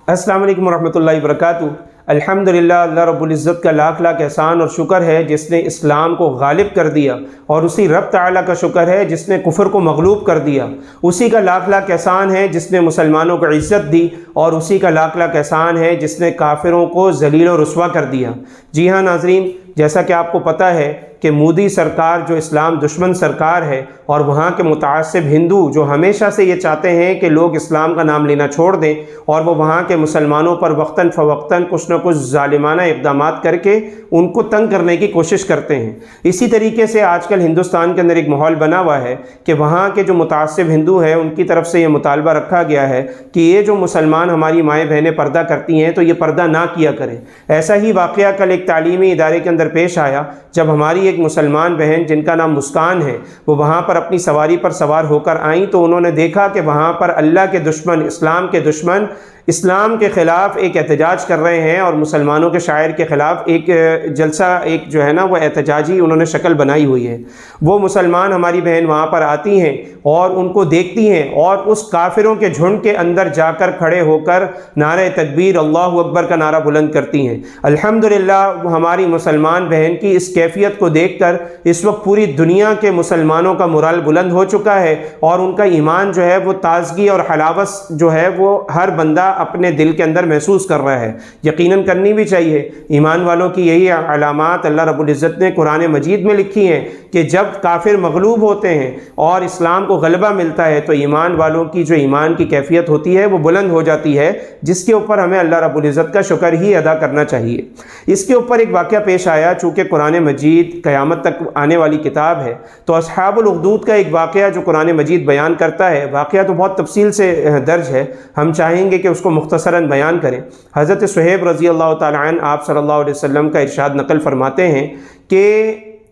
السلام علیکم ورحمۃ اللہ وبرکاتہ۔ الحمدللہ، اللہ رب العزت کا لاکھ لاکھ احسان اور شکر ہے جس نے اسلام کو غالب کر دیا، اور اسی رب تعالیٰ کا شکر ہے جس نے کفر کو مغلوب کر دیا۔ اسی کا لاکھ لاکھ احسان ہے جس نے مسلمانوں کو عزت دی، اور اسی کا لاکھ لاکھ احسان ہے جس نے کافروں کو ذلیل و رسوا کر دیا۔ جی ہاں ناظرین، جیسا کہ آپ کو پتہ ہے کہ مودی سرکار جو اسلام دشمن سرکار ہے، اور وہاں کے متعصب ہندو جو ہمیشہ سے یہ چاہتے ہیں کہ لوگ اسلام کا نام لینا چھوڑ دیں، اور وہ وہاں کے مسلمانوں پر وقتاً فوقتاً کچھ نہ کچھ ظالمانہ اقدامات کر کے ان کو تنگ کرنے کی کوشش کرتے ہیں۔ اسی طریقے سے آج کل ہندوستان کے اندر ایک ماحول بنا ہوا ہے کہ وہاں کے جو متعصب ہندو ہیں ان کی طرف سے یہ مطالبہ رکھا گیا ہے کہ یہ جو مسلمان ہماری مائیں بہنیں پردہ کرتی ہیں تو یہ پردہ نہ کیا کریں۔ ایسا ہی واقعہ کل ایک تعلیمی ادارے کے اندر پیش آیا، جب ہماری ایک مسلمان بہن جن کا نام مسکان ہے، وہ وہاں پر اپنی سواری پر سوار ہو کر آئیں تو انہوں نے دیکھا کہ وہاں پر اللہ کے دشمن، اسلام کے دشمن اسلام کے خلاف ایک احتجاج کر رہے ہیں، اور مسلمانوں کے شاعر کے خلاف ایک جلسہ، ایک جو ہے نا وہ احتجاجی انہوں نے شکل بنائی ہوئی ہے۔ وہ مسلمان ہماری بہن وہاں پر آتی ہیں اور ان کو دیکھتی ہیں، اور اس کافروں کے جھنڈ کے اندر جا کر کھڑے ہو کر نعرہ تکبیر اللہ اکبر کا نعرہ بلند کرتی ہیں۔ الحمدللہ، ہماری مسلمان بہن کی اس کیفیت کو دیکھ کر اس وقت پوری دنیا کے مسلمانوں کا مورال بلند ہو چکا ہے، اور ان کا ایمان جو ہے وہ تازگی اور حلاوت جو ہے وہ ہر بندہ اپنے دل کے اندر محسوس کر رہا ہے۔ یقیناً کرنی بھی چاہیے۔ ایمان والوں کی یہی علامات اللہ رب العزت نے قرآن مجید میں لکھی ہیں کہ جب کافر مغلوب ہوتے ہیں اور اسلام کو غلبہ ملتا ہے تو ایمان والوں کی جو ایمان کی کیفیت ہوتی ہے وہ بلند ہو جاتی ہے، جس کے اوپر ہمیں اللہ رب العزت کا شکر ہی ادا کرنا چاہیے۔ اس کے اوپر ایک واقعہ پیش آیا، چونکہ قرآن مجید قیامت تک آنے والی کتاب ہے، تو اصحاب الاخدود کا ایک واقعہ جو قرآن مجید بیان کرتا ہے، واقعہ تو بہت تفصیل سے درج ہے، ہم چاہیں گے کہ اس کو مختصراً بیان کریں۔ حضرت صہیب رضی اللہ تعالیٰ عنہ آپ صلی اللہ علیہ وسلم کا ارشاد نقل فرماتے ہیں کہ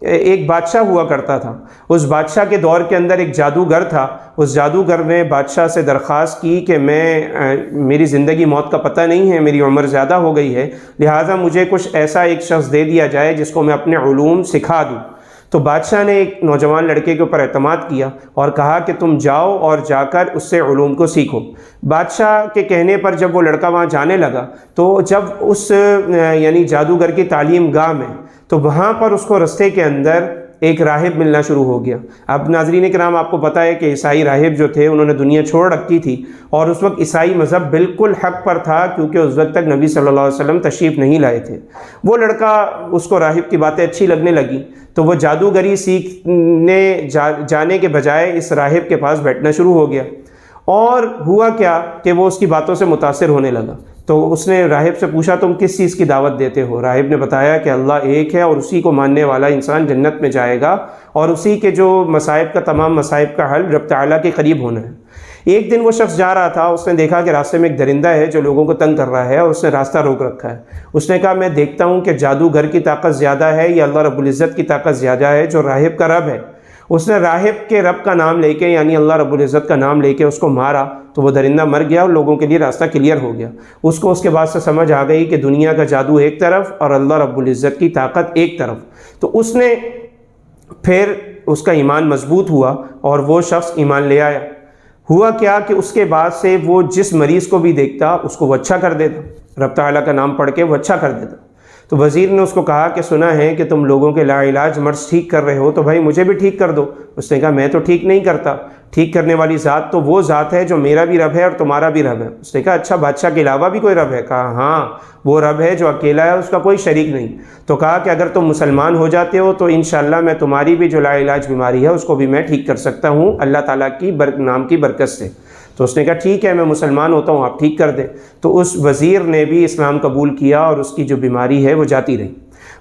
ایک بادشاہ ہوا کرتا تھا۔ اس بادشاہ کے دور کے اندر ایک جادوگر تھا۔ اس جادوگر نے بادشاہ سے درخواست کی کہ میری زندگی موت کا پتہ نہیں ہے، میری عمر زیادہ ہو گئی ہے، لہٰذا مجھے کچھ ایسا ایک شخص دے دیا جائے جس کو میں اپنے علوم سکھا دوں۔ تو بادشاہ نے ایک نوجوان لڑکے کے اوپر اعتماد کیا اور کہا کہ تم جاؤ اور جا کر اس سے علوم کو سیکھو۔ بادشاہ کے کہنے پر جب وہ لڑکا وہاں جانے لگا تو جب اس یعنی جادوگر کی تعلیم گاہ میں، تو وہاں پر اس کو رستے کے اندر ایک راہب ملنا شروع ہو گیا۔ اب ناظرین کرام، آپ کو پتہ ہے کہ عیسائی راہب جو تھے انہوں نے دنیا چھوڑ رکھی تھی، اور اس وقت عیسائی مذہب بالکل حق پر تھا، کیونکہ اس وقت تک نبی صلی اللہ علیہ وسلم تشریف نہیں لائے تھے۔ وہ لڑکا، اس کو راہب کی باتیں اچھی لگنے لگی، تو وہ جادوگری سیکھنے جانے کے بجائے اس راہب کے پاس بیٹھنا شروع ہو گیا۔ اور ہوا کیا کہ وہ اس کی باتوں سے متاثر ہونے لگا۔ تو اس نے راہب سے پوچھا تم کس چیز کی دعوت دیتے ہو؟ راہب نے بتایا کہ اللہ ایک ہے، اور اسی کو ماننے والا انسان جنت میں جائے گا، اور اسی کے جو مصائب کا تمام مصائب کا حل رب تعالیٰ کے قریب ہونا ہے۔ ایک دن وہ شخص جا رہا تھا، اس نے دیکھا کہ راستے میں ایک درندہ ہے جو لوگوں کو تنگ کر رہا ہے، اور اس نے راستہ روک رکھا ہے۔ اس نے کہا میں دیکھتا ہوں کہ جادوگر کی طاقت زیادہ ہے یا اللہ رب العزت کی طاقت زیادہ ہے جو راہب کا رب ہے۔ اس نے راہب کے رب کا نام لے کے، یعنی اللہ رب العزت کا نام لے کے اس کو مارا، تو وہ درندہ مر گیا اور لوگوں کے لیے راستہ کلیئر ہو گیا۔ اس کو اس کے بعد سے سمجھ آ گئی کہ دنیا کا جادو ایک طرف اور اللہ رب العزت کی طاقت ایک طرف۔ تو اس نے پھر اس کا ایمان مضبوط ہوا اور وہ شخص ایمان لے آیا۔ ہوا کیا کہ اس کے بعد سے وہ جس مریض کو بھی دیکھتا اس کو وہ اچھا کر دیتا، رب تعالیٰ کا نام پڑھ کے وہ اچھا کر دیتا۔ تو وزیر نے اس کو کہا کہ سنا ہے کہ تم لوگوں کے لا علاج مرض ٹھیک کر رہے ہو، تو بھائی مجھے بھی ٹھیک کر دو۔ اس نے کہا میں تو ٹھیک نہیں کرتا، ٹھیک کرنے والی ذات تو وہ ذات ہے جو میرا بھی رب ہے اور تمہارا بھی رب ہے۔ اس نے کہا اچھا بادشاہ کے علاوہ بھی کوئی رب ہے؟ کہا ہاں، وہ رب ہے جو اکیلا ہے، اس کا کوئی شریک نہیں۔ تو کہا کہ اگر تم مسلمان ہو جاتے ہو تو انشاءاللہ میں تمہاری بھی جو لا علاج بیماری ہے اس کو بھی میں ٹھیک کر سکتا ہوں اللہ تعالیٰ کی نام کی برکت سے۔ تو اس نے کہا ٹھیک ہے میں مسلمان ہوتا ہوں، آپ ٹھیک کر دیں۔ تو اس وزیر نے بھی اسلام قبول کیا اور اس کی جو بیماری ہے وہ جاتی رہی۔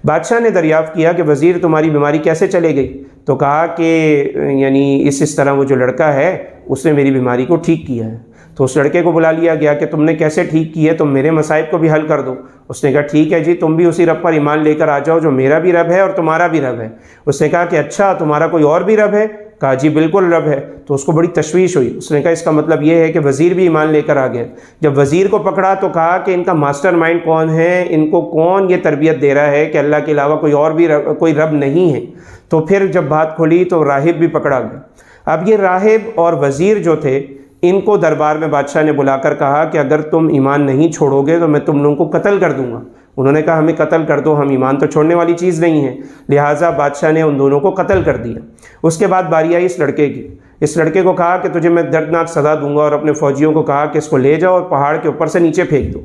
بادشاہ نے دریافت کیا کہ وزیر تمہاری بیماری کیسے چلے گئی؟ تو کہا کہ یعنی اس طرح وہ جو لڑکا ہے اس نے میری بیماری کو ٹھیک کیا ہے۔ تو اس لڑکے کو بلا لیا گیا کہ تم نے کیسے ٹھیک کی ہے، تم میرے مصائب کو بھی حل کر دو۔ اس نے کہا ٹھیک ہے جی، تم بھی اسی رب پر ایمان لے کر آ جاؤ جو میرا بھی رب ہے اور تمہارا بھی رب ہے۔ اس نے کہا کہ اچھا تمہارا کوئی اور بھی رب ہے؟ کہا جی بالکل رب ہے۔ تو اس کو بڑی تشویش ہوئی۔ اس نے کہا اس کا مطلب یہ ہے کہ وزیر بھی ایمان لے کر آ گیا۔ جب وزیر کو پکڑا تو کہا کہ ان کا ماسٹر مائنڈ کون ہے، ان کو کون یہ تربیت دے رہا ہے کہ اللہ کے علاوہ کوئی اور بھی کوئی رب نہیں ہے۔ تو پھر جب بات کھلی تو راہب بھی پکڑا گیا۔ اب یہ راہب اور وزیر جو تھے ان کو دربار میں بادشاہ نے بلا کر کہا کہ اگر تم ایمان نہیں چھوڑو گے تو میں تم لوگوں کو قتل کر دوں گا۔ انہوں نے کہا ہمیں قتل کر دو، ہم ایمان تو چھوڑنے والی چیز نہیں ہے۔ لہٰذا بادشاہ نے ان دونوں کو قتل کر دیا۔ اس کے بعد باری آئی اس لڑکے کی۔ اس لڑکے کو کہا کہ تجھے میں دردناک سزا دوں گا، اور اپنے فوجیوں کو کہا کہ اس کو لے جاؤ اور پہاڑ کے اوپر سے نیچے پھینک دو۔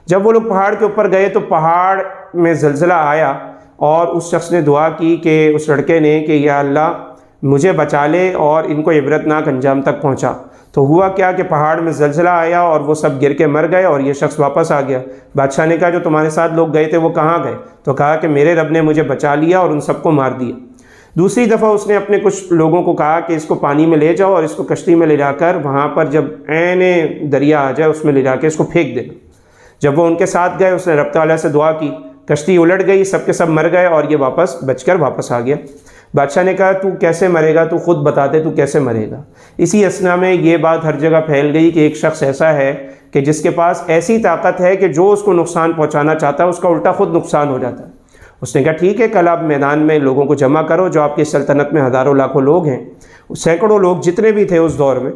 جب وہ لوگ پہاڑ کے اوپر گئے تو پہاڑ میں زلزلہ آیا، اور اس شخص نے دعا کی کہ اس لڑکے نے کہ یا اللہ مجھے بچا لے اور ان کو عبرتناک انجام تک پہنچا۔ تو ہوا کیا کہ پہاڑ میں زلزلہ آیا اور وہ سب گر کے مر گئے، اور یہ شخص واپس آ گیا۔ بادشاہ نے کہا جو تمہارے ساتھ لوگ گئے تھے وہ کہاں گئے؟ تو کہا کہ میرے رب نے مجھے بچا لیا اور ان سب کو مار دیا۔ دوسری دفعہ اس نے اپنے کچھ لوگوں کو کہا کہ اس کو پانی میں لے جاؤ اور اس کو کشتی میں لے جا کر وہاں پر جب عین دریا آ جائے اس میں لے جا کے اس کو پھینک دینا۔ جب وہ ان کے ساتھ گئے اس نے رب تعالیٰ سے دعا کی، کشتی الٹ گئی، سب کے سب مر گئے اور یہ بچ کر واپس آ گیا۔ بادشاہ نے کہا تو کیسے مرے گا، تو خود بتا دے تو کیسے مرے گا۔ اسی اثنا میں یہ بات ہر جگہ پھیل گئی کہ ایک شخص ایسا ہے کہ جس کے پاس ایسی طاقت ہے کہ جو اس کو نقصان پہنچانا چاہتا ہے اس کا الٹا خود نقصان ہو جاتا ہے۔ اس نے کہا ٹھیک ہے، کل آپ میدان میں لوگوں کو جمع کرو، جو آپ کی سلطنت میں ہزاروں لاکھوں لوگ ہیں، سینکڑوں لوگ جتنے بھی تھے اس دور میں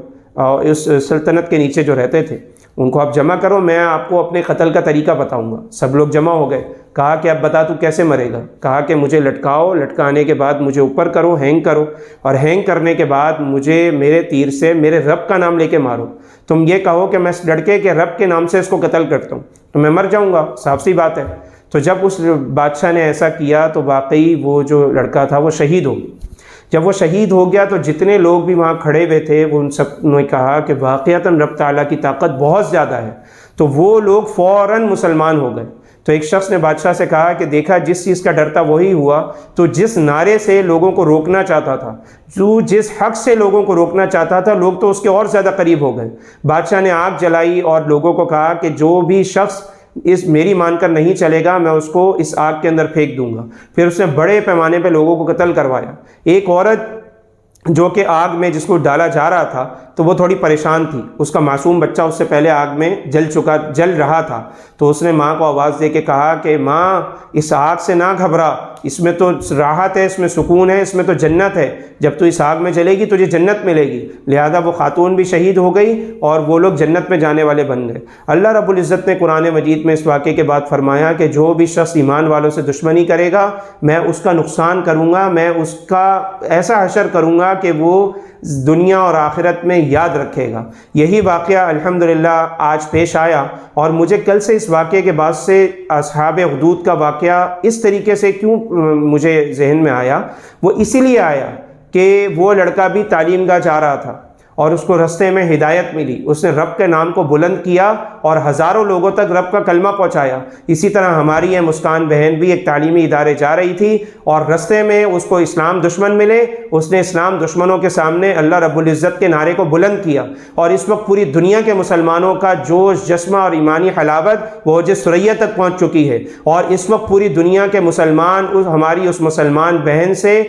اس سلطنت کے نیچے جو رہتے تھے، ان کو آپ جمع کرو، میں آپ کو اپنے قتل کا طریقہ بتاؤں گا۔ سب لوگ جمع ہو گئے۔ کہا کہ اب بتا تو کیسے مرے گا؟ کہا کہ مجھے لٹکاؤ، لٹکانے کے بعد مجھے اوپر کرو، ہینگ کرو، اور ہینگ کرنے کے بعد مجھے میرے تیر سے میرے رب کا نام لے کے مارو۔ تم یہ کہو کہ میں اس لڑکے کے رب کے نام سے اس کو قتل کرتا ہوں تو میں مر جاؤں گا، صاف سی بات ہے۔ تو جب اس بادشاہ نے ایسا کیا تو واقعی وہ جو لڑکا تھا وہ شہید ہو گیا۔ جب وہ شہید ہو گیا تو جتنے لوگ بھی وہاں کھڑے ہوئے تھے وہ ان سب نے کہا کہ واقعتاً رب تعالیٰ کی طاقت بہت زیادہ ہے۔ تو وہ لوگ فوراً مسلمان ہو گئے۔ تو ایک شخص نے بادشاہ سے کہا کہ دیکھا جس چیز کا ڈر تھا وہی ہوا، تو جس نعرے سے لوگوں کو روکنا چاہتا تھا، جو جس حق سے لوگوں کو روکنا چاہتا تھا، لوگ تو اس کے اور زیادہ قریب ہو گئے۔ بادشاہ نے آگ جلائی اور لوگوں کو کہا کہ جو بھی شخص اس میری مان کر نہیں چلے گا میں اس کو اس آگ کے اندر پھینک دوں گا۔ پھر اس نے بڑے پیمانے پہ لوگوں کو قتل کروایا۔ ایک عورت جو کہ آگ میں جس کو ڈالا جا رہا تھا تو وہ تھوڑی پریشان تھی، اس کا معصوم بچہ اس سے پہلے آگ میں جل رہا تھا، تو اس نے ماں کو آواز دے کے کہا کہ ماں اس آگ سے نہ گھبرا، اس میں تو راحت ہے، اس میں سکون ہے، اس میں تو جنت ہے، جب تو اس آگ میں جلے گی تجھے جنت ملے گی۔ لہذا وہ خاتون بھی شہید ہو گئی اور وہ لوگ جنت میں جانے والے بن گئے۔ اللہ رب العزت نے قرآن مجید میں اس واقعے کے بعد فرمایا کہ جو بھی شخص ایمان والوں سے دشمنی کرے گا میں اس کا نقصان کروں گا، میں اس کا ایسا حشر کروں گا کہ وہ دنیا اور آخرت میں یاد رکھے گا۔ یہی واقعہ الحمدللہ آج پیش آیا، اور مجھے کل سے اس واقعے کے بعد سے اصحاب اخدود کا واقعہ اس طریقے سے کیوں مجھے ذہن میں آیا، وہ اسی لیے آیا کہ وہ لڑکا بھی تعلیم گاہ جا رہا تھا اور اس کو رستے میں ہدایت ملی، اس نے رب کے نام کو بلند کیا اور ہزاروں لوگوں تک رب کا کلمہ پہنچایا۔ اسی طرح ہماری یہ مسکان بہن بھی ایک تعلیمی ادارے جا رہی تھی اور رستے میں اس کو اسلام دشمن ملے، اس نے اسلام دشمنوں کے سامنے اللہ رب العزت کے نعرے کو بلند کیا، اور اس وقت پوری دنیا کے مسلمانوں کا جوش جذبہ اور ایمانی حلاوت وہ اوج ثریا تک پہنچ چکی ہے، اور اس وقت پوری دنیا کے مسلمان ہماری اس مسلمان بہن سے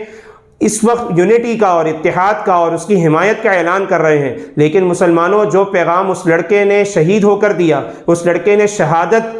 اس وقت یونٹی کا اور اتحاد کا اور اس کی حمایت کا اعلان کر رہے ہیں۔ لیکن مسلمانوں، جو پیغام اس لڑکے نے شہید ہو کر دیا، اس لڑکے نے شہادت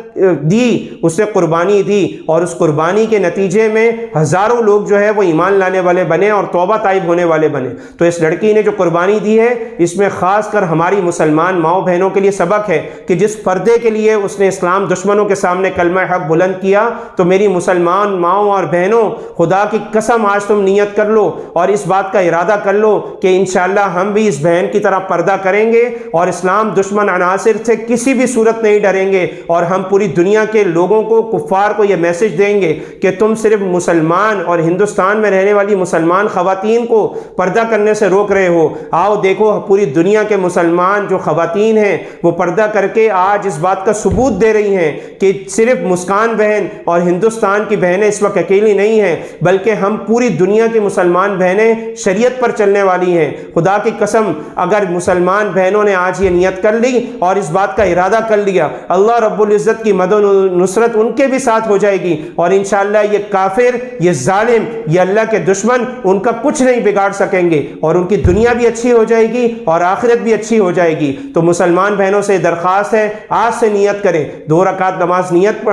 دی، اس نے قربانی دی، اور اس قربانی کے نتیجے میں ہزاروں لوگ جو ہے وہ ایمان لانے والے بنے اور توبہ طائب ہونے والے بنے۔ تو اس لڑکی نے جو قربانی دی ہے اس میں خاص کر ہماری مسلمان ماؤں بہنوں کے لیے سبق ہے کہ جس پردے کے لیے اس نے اسلام دشمنوں کے سامنے کلمہ حق بلند کیا، تو میری مسلمان ماؤں اور بہنوں، خدا کی قسم آج تم نیت کر لو اور اس بات کا ارادہ کر لو کہ انشاءاللہ ہم بھی اس بہن کی طرح پردہ کریں گے اور اسلام دشمن عناصر سے کسی بھی صورت نہیں ڈریں گے، اور ہم پوری دنیا کے لوگوں کو، کفار کو یہ میسج دیں گے کہ تم صرف مسلمان اور ہندوستان میں رہنے والی مسلمان خواتین کو پردہ کرنے سے روک رہے ہو۔ آؤ دیکھو پوری دنیا کے مسلمان جو خواتین ہیں وہ پردہ کر کے آج اس بات کا ثبوت دے رہی ہیں کہ صرف مسکان بہن اور ہندوستان کی بہنیں اس وقت اکیلی نہیں ہیں، بلکہ ہم پوری دنیا کی مسلمان بہنیں شریعت پر چلنے والی ہیں۔ خدا کی قسم اگر مسلمان بہنوں نے آج یہ نیت کر لی اور اس بات کا ارادہ کر لیا، اللہ رب العزت کی کی مدد و نصرت ان کے بھی ساتھ ہو جائے گی، اور انشاءاللہ یہ کافر، یہ ظالم، یہ اللہ کے دشمن ان کا کچھ نہیں بگاڑ سکیں گے، اور ان کی دنیا بھی اچھی ہو جائے گی اور آخرت بھی اچھی ہو جائے گی۔ تو مسلمان بہنوں سے درخواست ہے، آج سے نیت کریں، 2 رکعت نماز نیت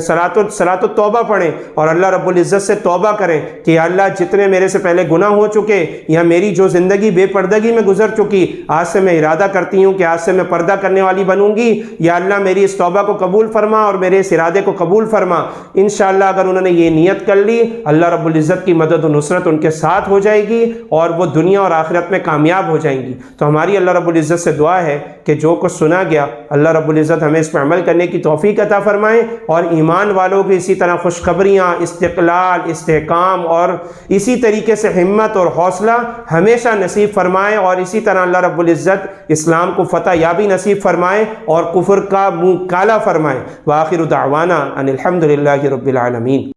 صلاۃ التوبہ پڑھیں اور اللہ رب العزت سے توبہ کریں کہ یا اللہ جتنے میرے سے پہلے گناہ ہو چکے یا میری جو زندگی بے پردگی میں گزر چکی، آج سے میں ارادہ کرتی ہوں کہ آج سے میں پردہ کرنے والی بنوں گی، یا اللہ میری اس توبہ کو قبول فرما اور میرے اس ارادے کو قبول فرما۔ انشاءاللہ اگر انہوں نے یہ نیت کر لی، اللہ رب العزت کی مدد و نصرت ان کے ساتھ ہو جائے گی اور وہ دنیا اور آخرت میں کامیاب ہو جائیں گی۔ تو ہماری اللہ رب العزت سے دعا ہے کہ جو کچھ سنا گیا اللہ رب العزت ہمیں اس پر عمل کرنے کی توفیق عطا فرمائے، اور ایمان والوں کو اسی طرح خوشخبریاں، استقلال، استحکام اور اسی طریقے سے ہمت اور حوصلہ ہمیشہ نصیب فرمائے، اور اسی طرح اللہ رب العزت اسلام کو فتح یابی نصیب فرمائے اور کفر کا منہ کالا فرمائے۔ وآخر دعوانا ان الحمد للہ رب العالمین۔